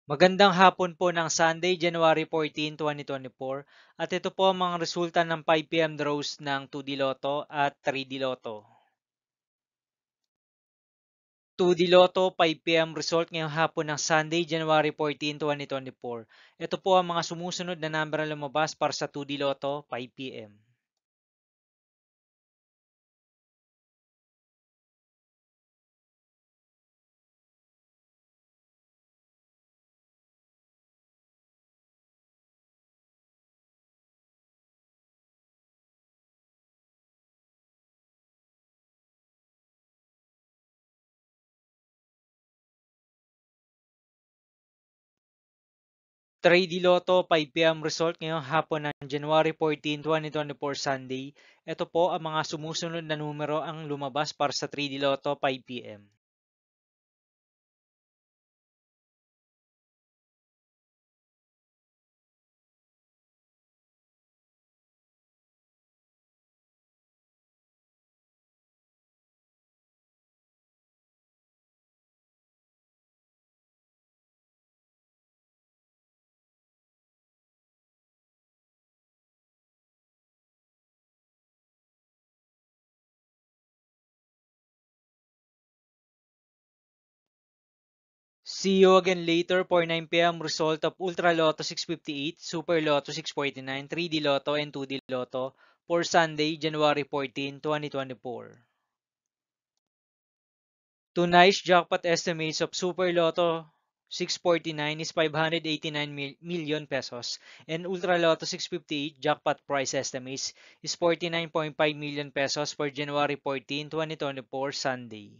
Magandang hapon po ng Sunday, January 14, 2024. At ito po ang mga resulta ng 5 p.m. draws ng 2D Lotto at 3D Lotto. 2D Lotto 5 p.m. result ngayong hapon ng Sunday, January 14, 2024. Ito po ang mga sumusunod na number na lumabas para sa 2D Lotto 5 p.m. 3D Lotto 5 p.m. result ngayong hapon ng January 14, 2024 Sunday. Ito po ang mga sumusunod na numero ang lumabas para sa 3D Lotto 5 p.m. 'See you again later for 9 p.m. result of Ultra Lotto 658, Super Lotto 649, 3D Lotto and 2D Lotto for Sunday, January 14, 2024. Tonight's jackpot estimates of Super Lotto 649 is 589 million pesos and Ultra Lotto 658 jackpot price estimates is 49.5 million pesos for January 14, 2024 Sunday.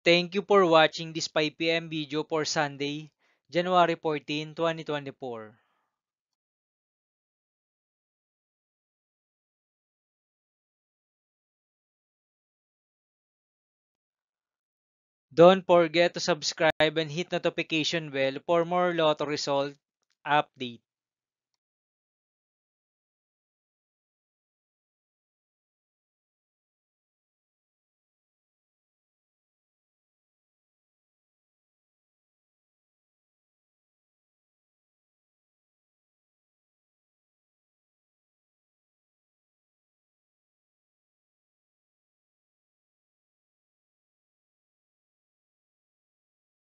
Thank you for watching this 5 p.m. video for Sunday, January 14, 2024. Don't forget to subscribe and hit notification bell for more lotto result update.